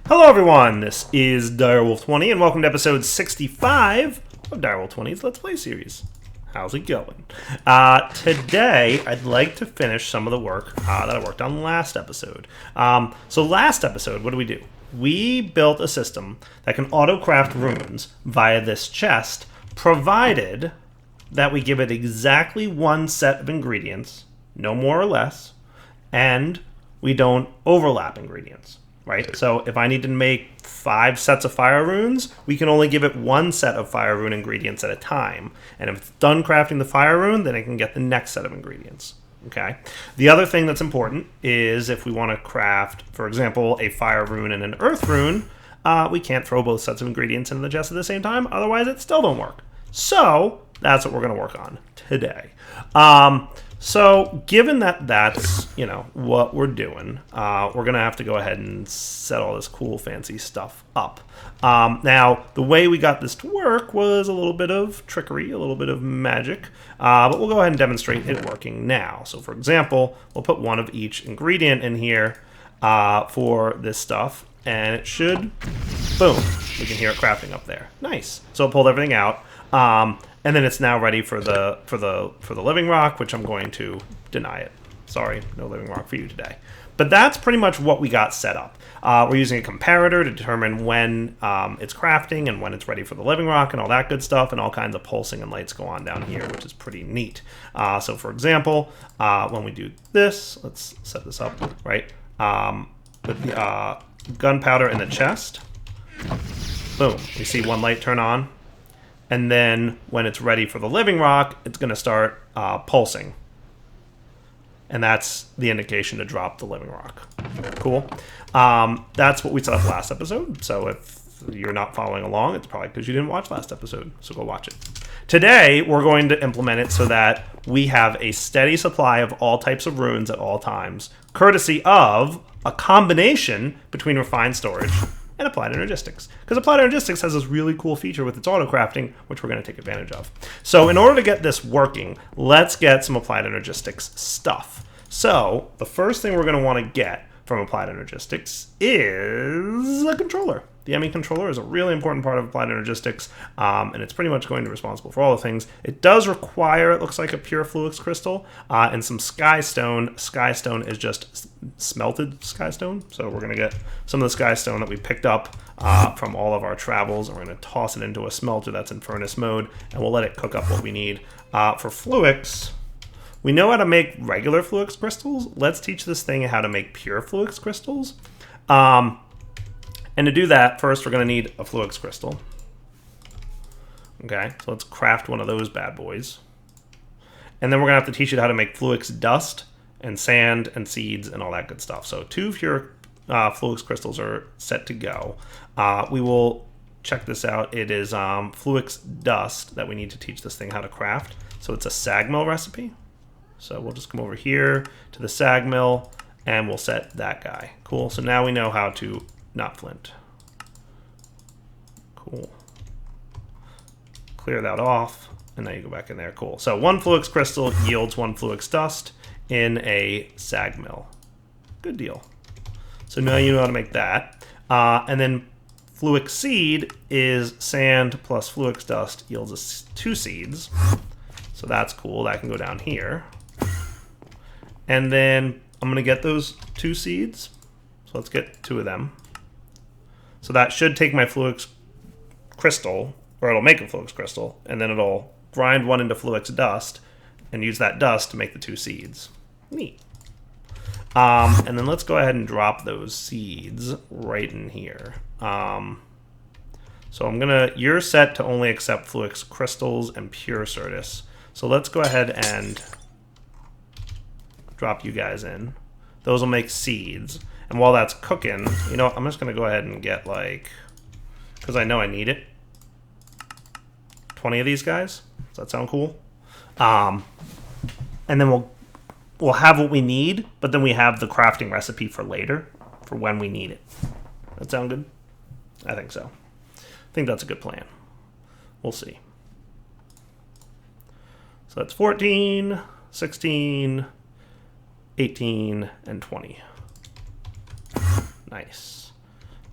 Hello everyone, this is Direwolf20 and welcome to episode 65 of Direwolf20's Let's Play series. How's it going? Today, I'd like to finish some of the work that I worked on last episode. So last episode, what did we do? We built a system that can auto-craft runes via this chest, provided that we give it exactly one set of ingredients, no more or less, and we don't overlap ingredients. Right? So if I need to make 5 sets of fire runes, we can only give it one set of fire rune ingredients at a time. And if it's done crafting the fire rune, then it can get the next set of ingredients. Okay. The other thing that's important is if we want to craft, for example, a fire rune and an earth rune, we can't throw both sets of ingredients into the chest at the same time. Otherwise, it still don't work. So that's what we're going to work on today. So given that that's, what we're doing, we're going to have to go ahead and set all this cool fancy stuff up. Now, the way we got this to work was a little bit of trickery, a little bit of magic, but we'll go ahead and demonstrate it working now. So for example, we'll put one of each ingredient in here for this stuff, and it should, boom, we can hear it crafting up there. Nice. So it pulled everything out. And then it's now ready for the living rock, which I'm going to deny it. Sorry, no living rock for you today. But that's pretty much what we got set up. We're using a comparator to determine when it's crafting and when it's ready for the living rock and all that good stuff, and all kinds of pulsing and lights go on down here, which is pretty neat. So for example, when we do this, let's set this up, right? With the gunpowder in the chest, boom, we see one light turn on. And then when it's ready for the living rock, it's going to start pulsing. And that's the indication to drop the living rock. Cool. That's what we set up last episode. So if you're not following along, it's probably because you didn't watch last episode. So go watch it. Today, we're going to implement it so that we have a steady supply of all types of runes at all times, courtesy of a combination between refined storage and applied energistics. Because applied energistics has this really cool feature with its auto crafting, which we're going to take advantage of. So in order to get this working, let's get some applied energistics stuff. So the first thing we're going to want to get from applied energistics is a controller. The Emme Controller is a really important part of applied energistics, and it's pretty much going to be responsible for all the things. It does require, it looks like, a pure Fluix crystal and some skystone. Skystone is just smelted skystone, so we're going to get some of the skystone that we picked up from all of our travels, and we're going to toss it into a smelter that's in furnace mode, and we'll let it cook up what we need. For Fluix, we know how to make regular Fluix crystals. Let's teach this thing how to make pure Fluix crystals. And to do that, first we're going to need a Fluix crystal. Okay, so let's craft one of those bad boys. And then we're going to have to teach it how to make Fluix dust and sand and seeds and all that good stuff. So 2 pure Fluix crystals are set to go. We will check this out. It is Fluix dust that we need to teach this thing how to craft. So it's a sag mill recipe. So we'll just come over here to the sag mill and we'll set that guy. Cool, so now we know how to not flint. Cool. Clear that off, and now you go back in there. Cool. So 1 Fluix crystal yields 1 Fluix dust in a sag mill. Good deal. So now you know how to make that. And then Fluix seed is sand plus Fluix dust yields us 2 seeds. So that's cool. That can go down here. And then I'm going to get those 2 seeds. So let's get 2 of them. So that should take my Fluix crystal, or it'll make a Fluix crystal, and then it'll grind 1 into Fluix dust and use that dust to make the 2 seeds. Neat. And then let's go ahead and drop those seeds right in here. So you're set to only accept Fluix crystals and pure Certus. So let's go ahead and drop you guys in. Those will make seeds. And while that's cooking, I'm just going to go ahead and get, because I know I need it, 20 of these guys. Does that sound cool? And then we'll have what we need, but then we have the crafting recipe for later, for when we need it. That sound good? I think so. I think that's a good plan. We'll see. So that's 14, 16, 18, and 20. Nice.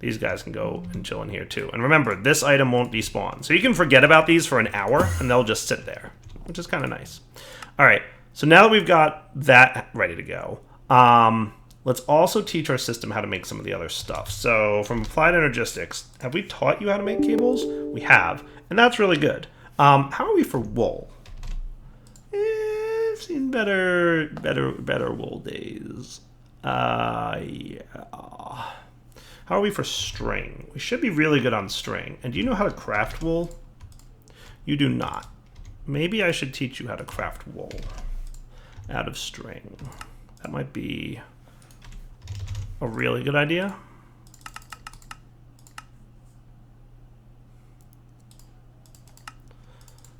These guys can go and chill in here too. And remember, this item won't despawn. So you can forget about these for an hour and they'll just sit there, which is kind of nice. All right, so now that we've got that ready to go, let's also teach our system how to make some of the other stuff. So from Applied Energistics, have we taught you how to make cables? We have, and that's really good. How are we for wool? I've seen better wool days. Yeah. How are we for string? We should be really good on string. And do you know how to craft wool? You do not. Maybe I should teach you how to craft wool out of string. That might be a really good idea.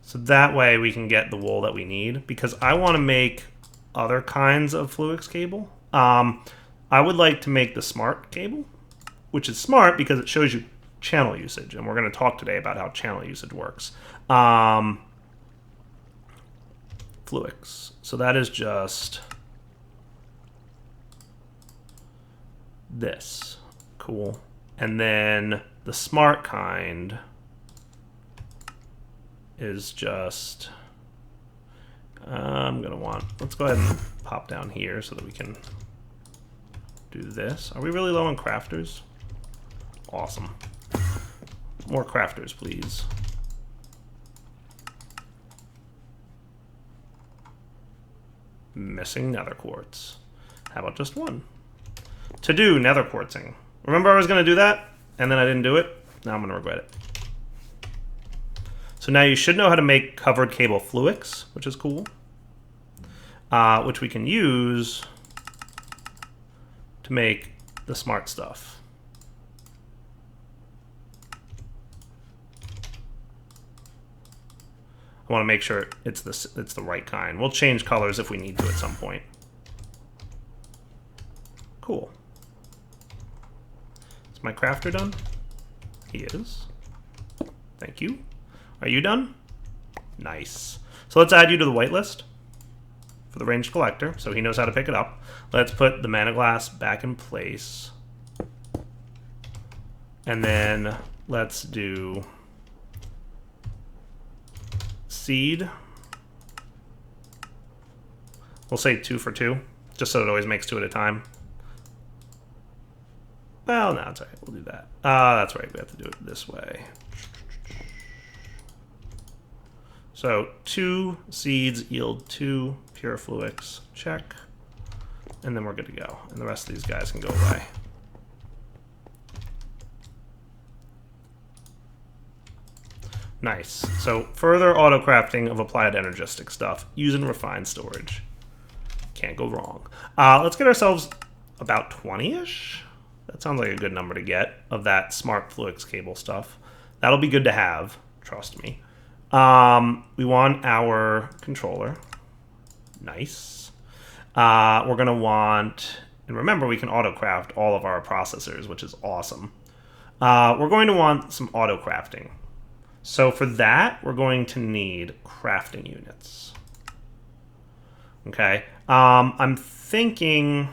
So that way we can get the wool that we need, because I want to make other kinds of Fluix cable. I would like to make the smart cable, which is smart because it shows you channel usage, and we're going to talk today about how channel usage works. Fluix. So that is just this. Cool. And then the smart kind is just, let's go ahead and pop down here so that we can do this. Are we really low on crafters? Awesome. More crafters, please. Missing nether quartz. How about just one? To do nether quartzing. Remember I was going to do that, and then I didn't do it? Now I'm going to regret it. So now you should know how to make covered cable Fluix, which is cool. Which we can use to make the smart stuff. I want to make sure it's the right kind. We'll change colors if we need to at some point. Cool. Is my crafter done? He is. Thank you. Are you done? Nice. So let's add you to the whitelist for the ranged collector, so he knows how to pick it up. Let's put the mana glass back in place. And then let's do seed. We'll say 2 for 2, just so it always makes 2 at a time. Well, no, it's all right. We'll do that. That's right. We have to do it this way. So 2 seeds yield 2 pure Fluix. Check. And then we're good to go. And the rest of these guys can go away. Nice. So further auto crafting of applied energistic stuff using refined storage. Can't go wrong. Let's get ourselves about 20-ish. That sounds like a good number to get of that smart Fluix cable stuff. That'll be good to have. Trust me. We want our controller. Nice. We're going to want, and remember we can auto craft all of our processors, which is awesome. We're going to want some auto crafting. So for that, we're going to need crafting units. Okay. I'm thinking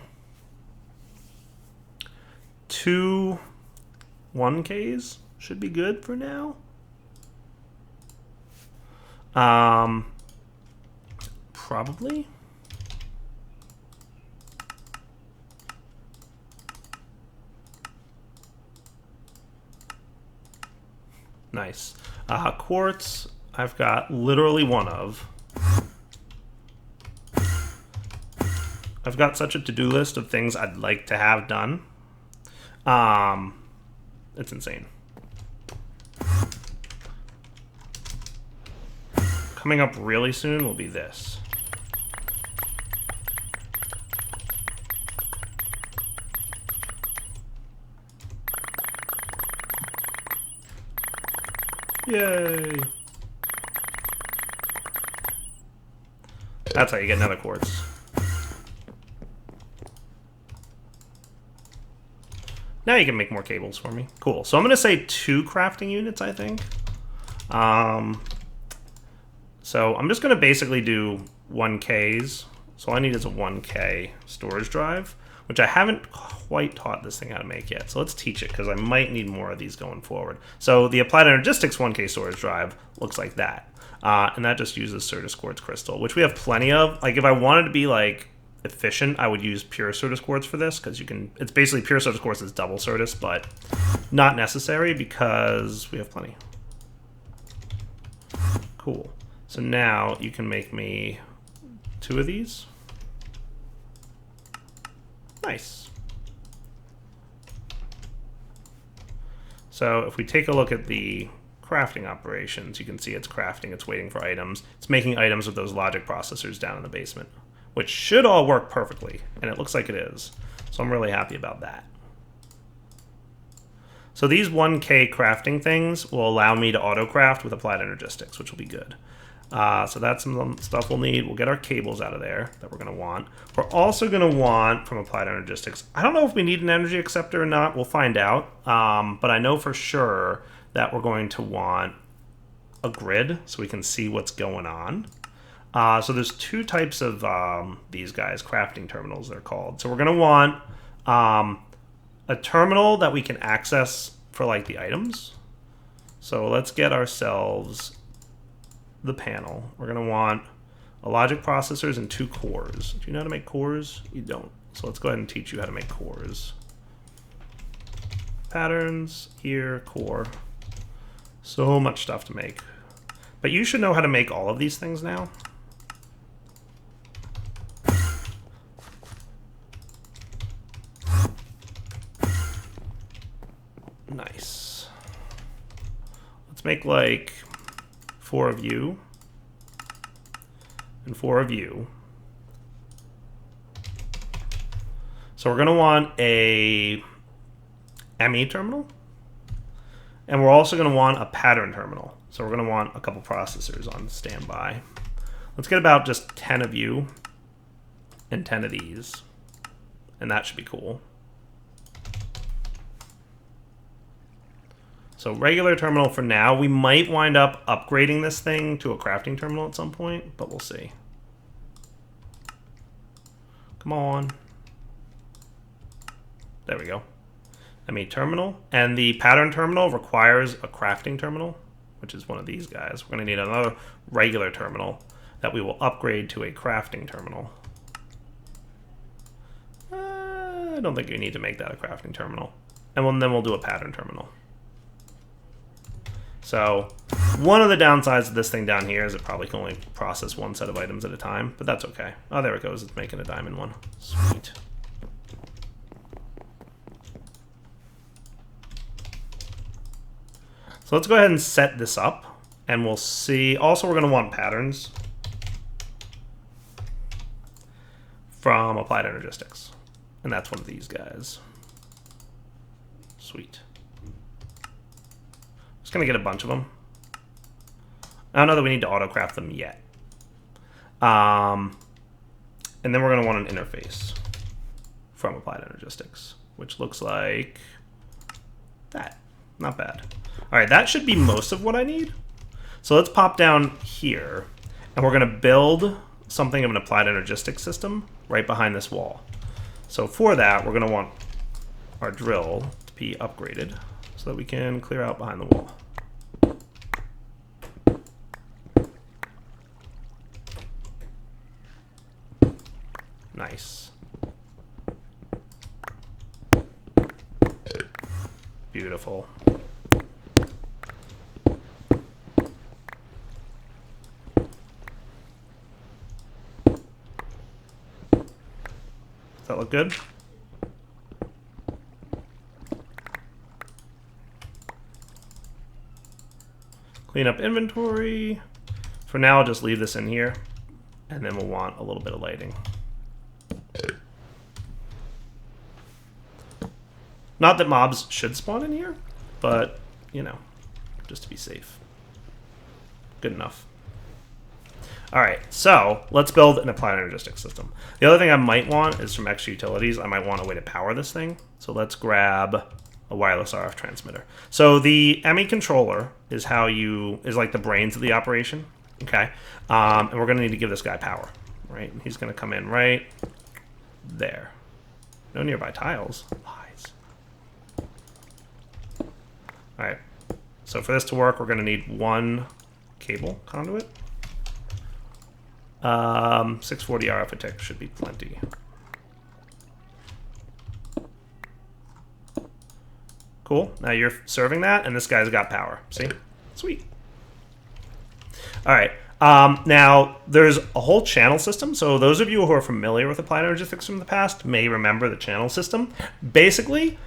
2 1Ks should be good for now. Probably. Nice. Quartz, I've got literally one of. I've got such a to-do list of things I'd like to have done. It's insane. Coming up really soon will be this. Yay! That's how you get nether quartz. Now you can make more cables for me. Cool. So I'm going to say 2 crafting units, I think. So I'm just going to basically do 1Ks. So all I need is a 1K storage drive. which I haven't quite taught this thing how to make yet. So let's teach it, because I might need more of these going forward. So the Applied Energistics 1K storage drive looks like that. And that just uses Certus Quartz Crystal, which we have plenty of. Like, if I wanted to be, like, efficient, I would use pure Certus Quartz for this, because you can... It's basically pure Certus Quartz is double Certus, but not necessary because we have plenty. Cool. So now you can make me 2 of these. Nice. So if we take a look at the crafting operations, you can see it's crafting, it's waiting for items, it's making items with those logic processors down in the basement, which should all work perfectly, and it looks like it is. So I'm really happy about that. So these 1K crafting things will allow me to auto-craft with Applied Energistics, which will be good. So that's some stuff we'll need. We'll get our cables out of there that we're going to want. We're also going to want, from Applied Energistics, I don't know if we need an energy acceptor or not. We'll find out. But I know for sure that we're going to want a grid so we can see what's going on. So there's 2 types of these guys, crafting terminals they're called. So we're going to want a terminal that we can access for like the items. So let's get ourselves the panel. We're going to want a logic processors and 2 cores. Do you know how to make cores? You don't. So let's go ahead and teach you how to make cores. Patterns, here, core. So much stuff to make. But you should know how to make all of these things now. Nice. Let's make like 4 of you and 4 of you. So we're going to want a ME terminal, and we're also going to want a pattern terminal. So we're going to want a couple processors on standby. Let's get about just 10 of you and 10 of these, and that should be cool. So regular terminal for now. We might wind up upgrading this thing to a crafting terminal at some point, but we'll see. Come on. There we go. ME terminal. And the pattern terminal requires a crafting terminal, which is one of these guys. We're going to need another regular terminal that we will upgrade to a crafting terminal. I don't think you need to make that a crafting terminal. And then we'll do a pattern terminal. So one of the downsides of this thing down here is it probably can only process 1 set of items at a time, but that's okay. Oh, there it goes. It's making a diamond one. Sweet. So let's go ahead and set this up, and we'll see. Also, we're going to want patterns from Applied Energistics, and that's one of these guys. Sweet. Just going to get a bunch of them. I don't know that we need to autocraft them yet. And then we're going to want an interface from Applied Energistics, which looks like that. Not bad. All right, that should be most of what I need. So let's pop down here, and we're going to build something of an Applied Energistics system right behind this wall. So for that, we're going to want our drill to be upgraded so that we can clear out behind the wall. Nice. Beautiful. Does that look good? Clean up inventory. For now, I'll just leave this in here, and then we'll want a little bit of lighting. Not that mobs should spawn in here, but, you know, just to be safe. Good enough. All right, so let's build an Applied Energistics system. The other thing I might want is from extra utilities. I might want a way to power this thing. So let's grab a wireless RF transmitter. So the Emme Controller is like the brains of the operation. Okay, and we're going to need to give this guy power, right? And he's going to come in right there. No nearby tiles. Lies. All right. So for this to work, we're going to need one cable conduit. 640 RF a tick should be plenty. Cool. Now you're serving that, and this guy's got power. See? Sweet. All right. Now, there's a whole channel system. So those of you who are familiar with applied energistics from the past may remember the channel system. Basically,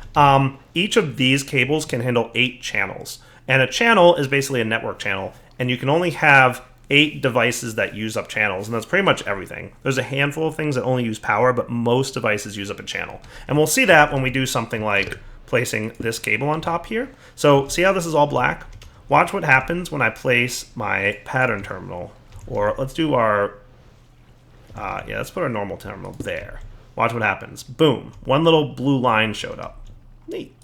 each of these cables can handle 8 channels. And a channel is basically a network channel. And you can only have 8 devices that use up channels, and that's pretty much everything. There's a handful of things that only use power, but most devices use up a channel. And we'll see that when we do something like placing this cable on top here. So see how this is all black? Watch what happens when I place my pattern terminal. Or let's do our, let's put our normal terminal there. Watch what happens. Boom. One little blue line showed up. Neat.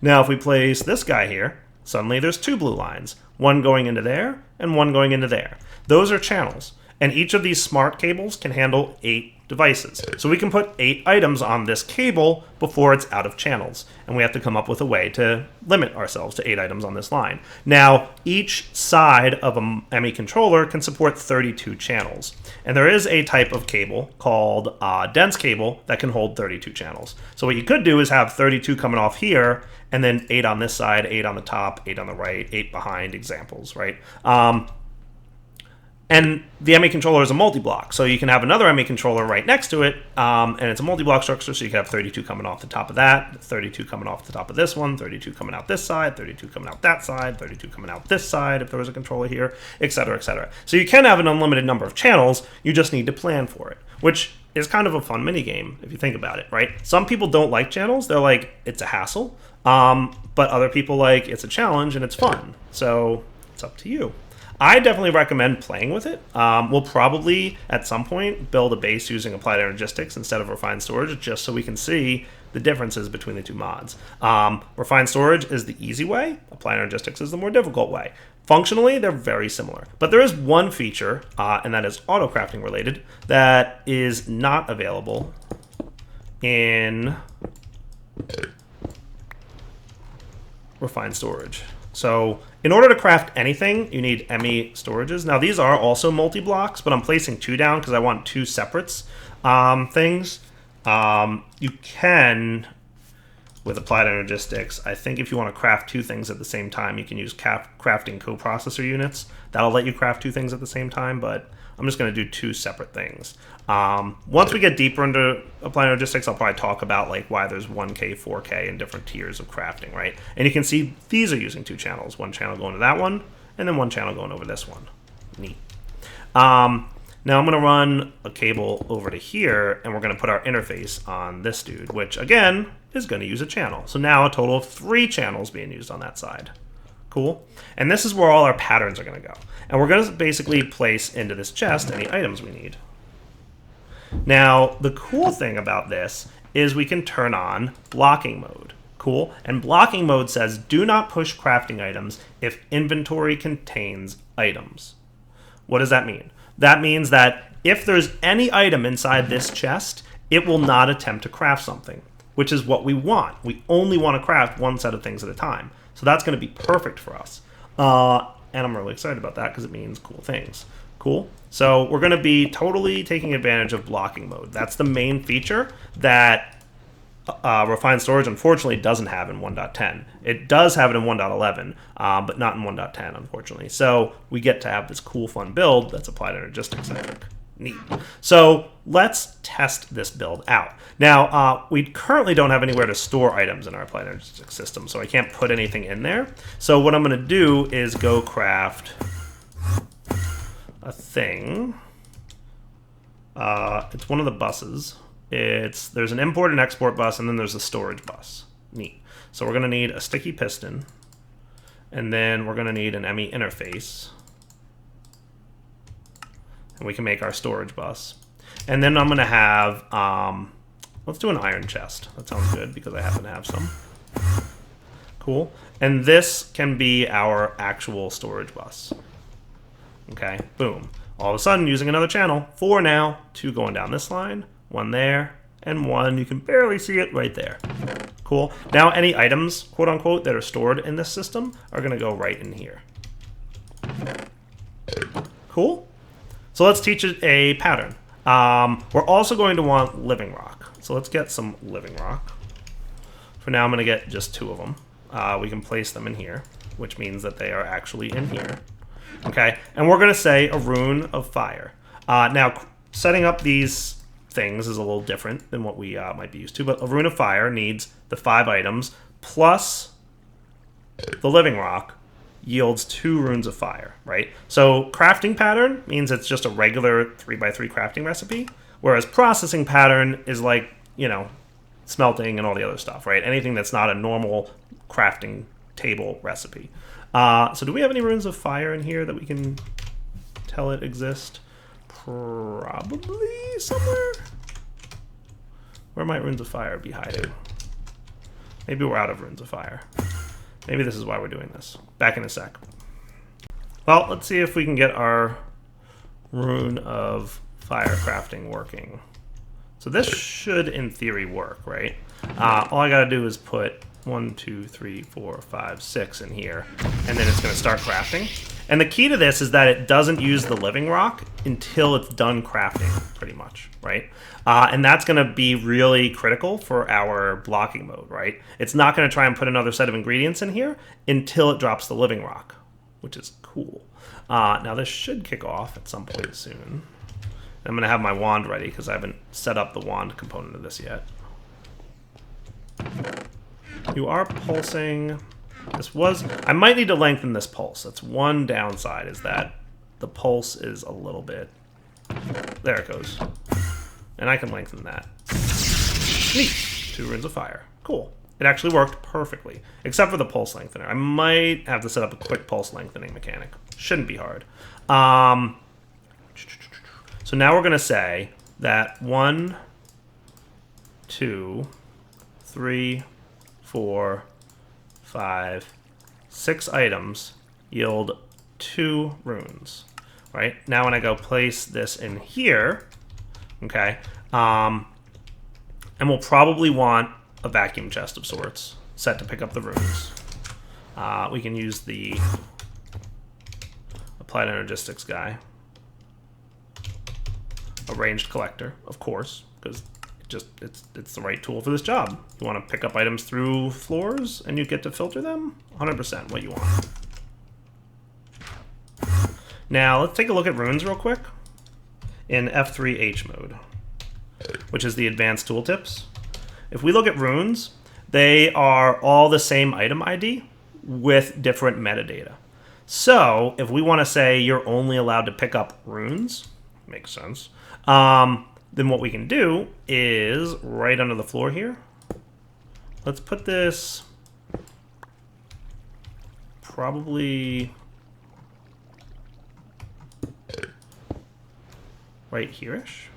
Now if we place this guy here, suddenly there's 2 blue lines. One going into there and one going into there. Those are channels. And each of these smart cables can handle 8 devices. So we can put 8 items on this cable before it's out of channels. And we have to come up with a way to limit ourselves to 8 items on this line. Now, each side of a Emme controller can support 32 channels. And there is a type of cable called dense cable that can hold 32 channels. So what you could do is have 32 coming off here, and then 8 on this side, 8 on the top, 8 on the right, 8 behind, examples, right? And the Emme controller is a multi-block, so you can have another Emme controller right next to it, and it's a multi-block structure, so you can have 32 coming off the top of that, 32 coming off the top of this one, 32 coming out this side, 32 coming out that side, 32 coming out this side if there was a controller here, etc., etc. So you can have an unlimited number of channels, you just need to plan for it, which is kind of a fun minigame if you think about it, right? Some people don't like channels, they're like, it's a hassle, but other people like, it's a challenge and it's fun, so it's up to you. I definitely recommend playing with it. We'll probably, at some point, build a base using applied energistics instead of refined storage, just so we can see the differences between the 2 mods. Refined storage is the easy way. Applied energistics is the more difficult way. Functionally, they're very similar. But there is one feature, and that is auto-crafting related, that is not available in refined storage. So in order to craft anything, you need Emme storages. Now these are also multi-blocks, but I'm placing 2 down because I want 2 separates things. You can, with applied energistics, I think if you want to craft 2 things at the same time, you can use crafting coprocessor units. That'll let you craft 2 things at the same time, but I'm just going to do 2 separate things. Once we get deeper into applied energistics, I'll probably talk about like why there's 1K, 4K, and different tiers of crafting, right? And you can see these are using 2 channels. 1 channel going to that one, and then 1 channel going over this one. Neat. Now I'm going to run a cable over to here, and we're going to put our interface on this dude, which again is going to use a channel. So now a total of 3 channels being used on that side. Cool. And this is where all our patterns are going to go. And we're going to basically place into this chest any items we need. Now, the cool thing about this is we can turn on blocking mode. Cool. And blocking mode says do not push crafting items if inventory contains items. What does that mean? That means that if there's any item inside this chest, it will not attempt to craft something, which is what we want. We only want to craft 1 set of things at a time. So that's going to be perfect for us. And I'm really excited about that because it means cool things. Cool. So we're going to be totally taking advantage of blocking mode. That's the main feature that refined storage unfortunately doesn't have in 1.10. It does have it in 1.11, but not in 1.10, unfortunately. So we get to have this cool, fun build that's applied energistics centric. Neat. So let's test this build out. Now, we currently don't have anywhere to store items in our applied energistics system, so I can't put anything in there. So what I'm going to do is go craft a thing. It's one of the buses. There's an import and export bus, and then there's a storage bus. Neat. So we're going to need a sticky piston, and then we're going to need an Emme interface. And we can make our storage bus. And then I'm going to have, let's do an iron chest. That sounds good because I happen to have some. Cool. And this can be our actual storage bus. Okay, boom. All of a sudden, using another channel, 4 now, 2 going down this line, 1 there, and 1. You can barely see it right there. Cool. Now any items, quote unquote, that are stored in this system are going to go right in here. Cool. So let's teach it a pattern. We're also going to want living rock. So let's get some living rock. For now, I'm going to get just 2 of them. We can place them in here, which means that they are actually in here. Okay, and we're going to say a Rune of Fire. Now, setting up these things is a little different than what we might be used to, but a Rune of Fire needs the 5 items plus the living rock yields 2 runes of fire, right? So crafting pattern means it's just a regular 3x3 crafting recipe, whereas processing pattern is like, you know, smelting and all the other stuff, right? Anything that's not a normal crafting table recipe. So do we have any runes of fire in here that we can tell it exist? Probably somewhere. Where might runes of fire be hiding? Maybe we're out of runes of fire. Maybe this is why we're doing this. Back in a sec. Well, let's see if we can get our Rune of Fire crafting working. So this should, in theory, work, right? All I gotta do is put 1, 2, 3, 4, 5, 6 in here, and then it's gonna start crafting. And the key to this is that it doesn't use the living rock until it's done crafting, pretty much, right? And that's going to be really critical for our blocking mode, right? It's not going to try and put another set of ingredients in here until it drops the living rock, which is cool. Now this should kick off at some point soon. I'm going to have my wand ready because I haven't set up the wand component of this yet. You are pulsing. I might need to lengthen this pulse. That's one downside, is that the pulse is a little bit... There it goes. And I can lengthen that. Neat. 2 runes of fire. Cool. It actually worked perfectly, except for the pulse lengthener. I might have to set up a quick pulse lengthening mechanic. Shouldn't be hard. So now we're going to say that 1, 2, 3, 4, 5, 6 items yield 2 runes, right? Now when I go place this in here, okay, and we'll probably want a vacuum chest of sorts set to pick up the runes. We can use the applied energistics guy. A ranged collector, of course, because it's the right tool for this job. You want to pick up items through floors and you get to filter them? 100% what you want. Now let's take a look at runes real quick in F3H mode, which is the advanced tooltips. If we look at runes, they are all the same item ID with different metadata. So if we want to say you're only allowed to pick up runes, makes sense, then what we can do is right under the floor here. Let's put this probably right here-ish.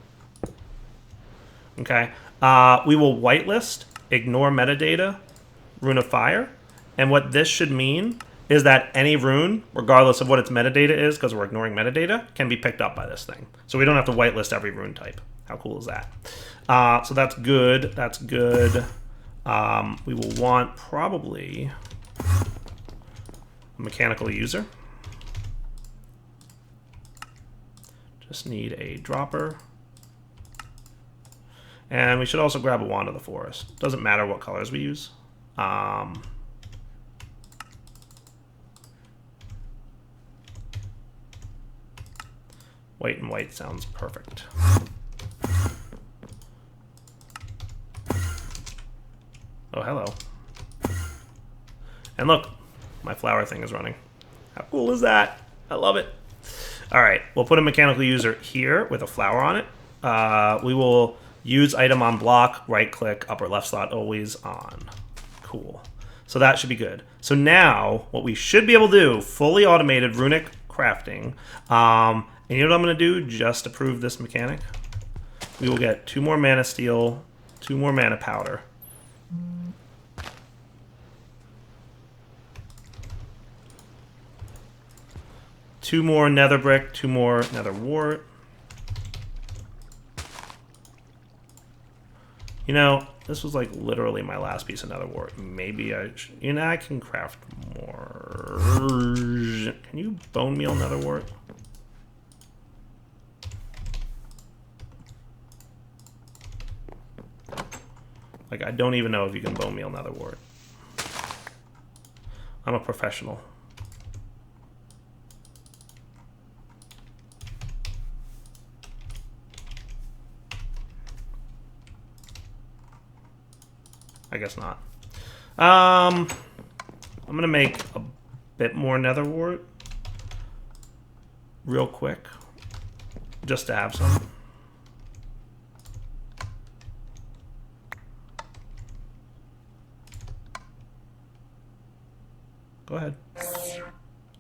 Okay. We will whitelist, ignore metadata, Rune of Fire. And what this should mean is that any rune, regardless of what its metadata is, because we're ignoring metadata, can be picked up by this thing. So we don't have to whitelist every rune type. How cool is that? So that's good. That's good. We will want probably a mechanical user. Just need a dropper. And we should also grab a wand of the forest. Doesn't matter what colors we use. White and white sounds perfect. Oh, hello. And look, my flower thing is running. How cool is that? I love it. All right, we'll put a mechanical user here with a flower on it. We will use item on block, right click, upper left slot, always on. Cool. So that should be good. So now what we should be able to do, fully automated runic crafting. And you know what I'm going to do just to prove this mechanic? We will get 2 more mana steel, 2 more mana powder. Two more nether brick, 2 more nether wart. You know, this was like literally my last piece of nether wart. Maybe I should, you know, I can craft more. Can you bone meal nether wart? Like, I don't even know if you can bone meal nether wart. I'm a professional. I guess not. I'm gonna make a bit more nether wart real quick, just to have some. Go ahead.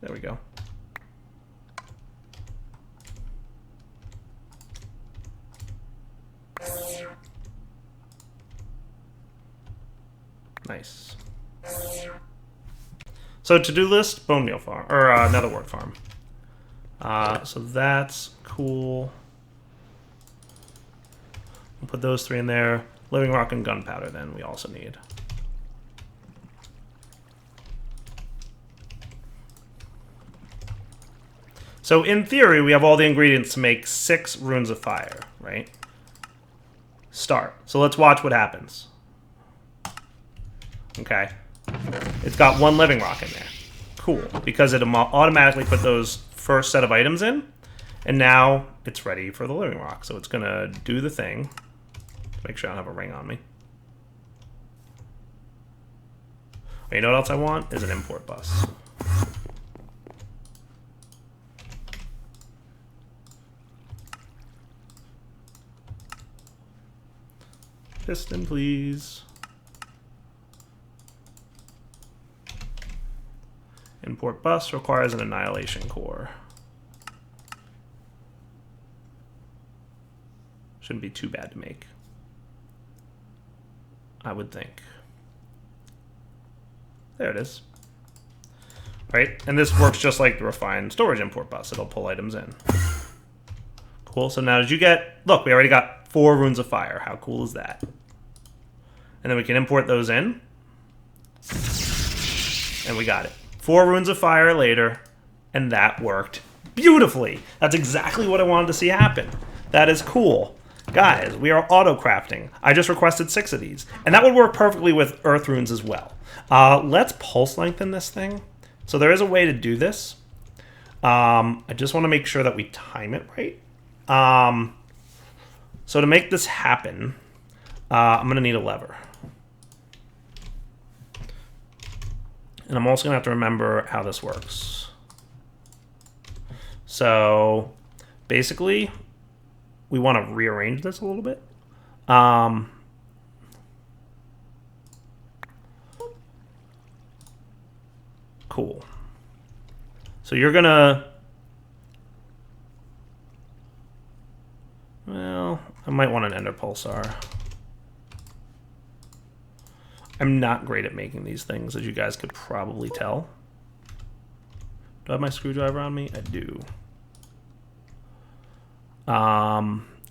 There we go. Nice. So to-do list, bone meal farm, or nether wart farm. So that's cool. We'll put those 3 in there. Living rock and gunpowder then we also need. So in theory, we have all the ingredients to make 6 runes of fire, right? Start. So let's watch what happens. Okay. It's got 1 living rock in there. Cool. Because it automatically put those first set of items in. And now it's ready for the living rock. So it's going to do the thing. Make sure I don't have a ring on me. You know what else I want? Is an import bus. Piston, please. Import bus requires an annihilation core. Shouldn't be too bad to make, I would think. There it is. Right? And this works just like the refined storage import bus. It'll pull items in. Cool. So now did you get... Look, we already got 4 runes of fire. How cool is that? And then we can import those in. And we got it. 4 runes of fire later. And that worked beautifully. That's exactly what I wanted to see happen. That is cool. Guys, we are auto-crafting. I just requested 6 of these. And that would work perfectly with earth runes as well. Let's pulse lengthen this thing. So there is a way to do this. I just want to make sure that we time it right. So to make this happen, I'm going to need a lever. And I'm also going to have to remember how this works. So basically, we want to rearrange this a little bit. Cool. So you're going to... Well, I might want an ender pulsar. I'm not great at making these things, as you guys could probably tell. Do I have my screwdriver on me? I do.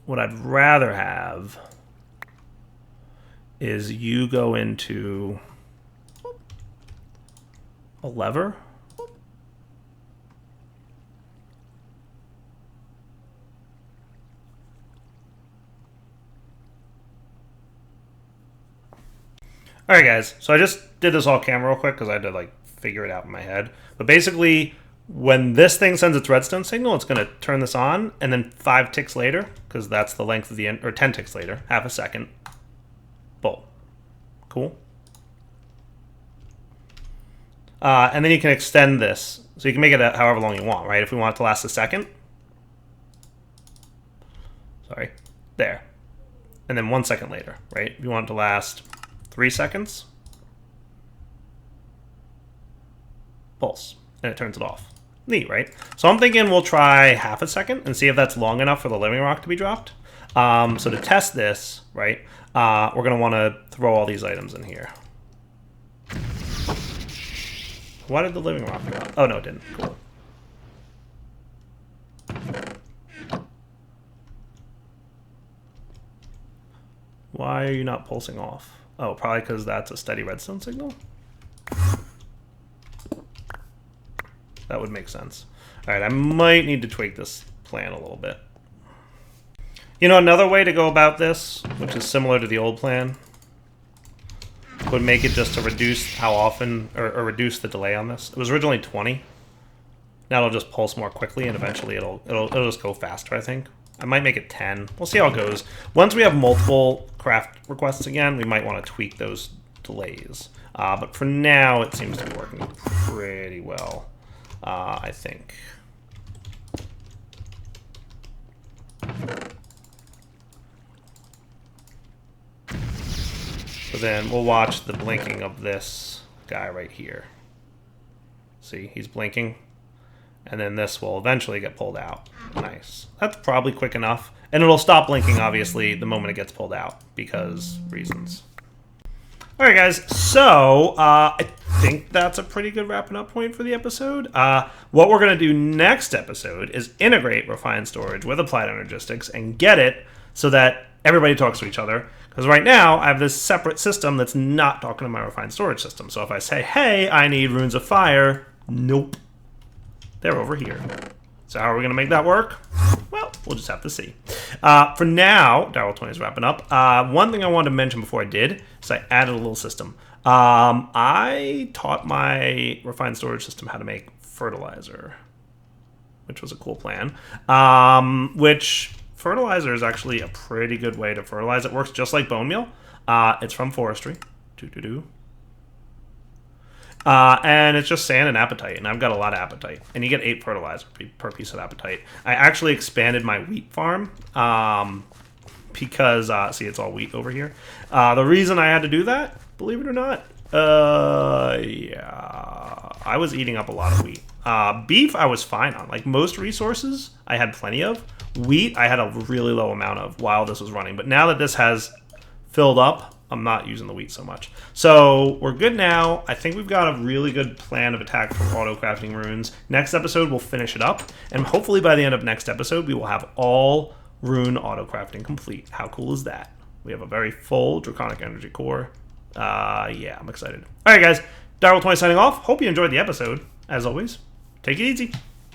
What I'd rather have is you go into a lever. All right, guys. So I just did this all camera real quick because I had to like figure it out in my head. But basically, when this thing sends its redstone signal, it's going to turn this on, and then 5 ticks later, because that's the length of the or 10 ticks later, half a second. Boom. Cool. And then you can extend this, so you can make it however long you want, right? If we want it to last a second. Sorry. There. And then 1 second later, right? If you want it to last 3 seconds. Pulse. And it turns it off. Neat, right? So I'm thinking we'll try half a second and see if that's long enough for the living rock to be dropped. So to test this, right, we're going to want to throw all these items in here. Why did the living rock go out? Oh, no, it didn't. Cool. Why are you not pulsing off? Oh, probably because that's a steady redstone signal? That would make sense. All right, I might need to tweak this plan a little bit. You know, another way to go about this, which is similar to the old plan, would make it just to reduce how often, or reduce the delay on this. It was originally 20. Now it'll just pulse more quickly, and eventually it'll just go faster, I think. I might make it 10. We'll see how it goes. Once we have multiple craft requests again, we might want to tweak those delays. But for now, it seems to be working pretty well, I think. So then we'll watch the blinking of this guy right here. See, he's blinking. And then this will eventually get pulled out. Nice. That's probably quick enough. And it'll stop blinking, obviously, the moment it gets pulled out, because reasons. All right, guys. So I think that's a pretty good wrapping up point for the episode. What we're going to do next episode is integrate refined storage with applied energistics and get it so that everybody talks to each other. Because right now, I have this separate system that's not talking to my refined storage system. So if I say, hey, I need Runes of Fire, nope. They're over here. So how are we going to make that work? Well, we'll just have to see. For now, Darwell20 is wrapping up. One thing I wanted to mention before I did is I added a little system. I taught my refined storage system how to make fertilizer, which was a cool plan. Which fertilizer is actually a pretty good way to fertilize. It works just like bone meal. It's from forestry. And it's just sand and apatite, and I've got a lot of apatite. And you get 8 fertilizer per piece of apatite. I actually expanded my wheat farm because, see, it's all wheat over here. The reason I had to do that, believe it or not, yeah, I was eating up a lot of wheat. Beef, I was fine on. Like, most resources, I had plenty of. Wheat, I had a really low amount of while this was running. But now that this has filled up, I'm not using the wheat so much. So we're good now. I think we've got a really good plan of attack for auto-crafting runes. Next episode, we'll finish it up. And hopefully by the end of next episode, we will have all rune auto-crafting complete. How cool is that? We have a very full Draconic Energy core. Yeah, I'm excited. All right, guys. Darwell20 signing off. Hope you enjoyed the episode. As always, take it easy.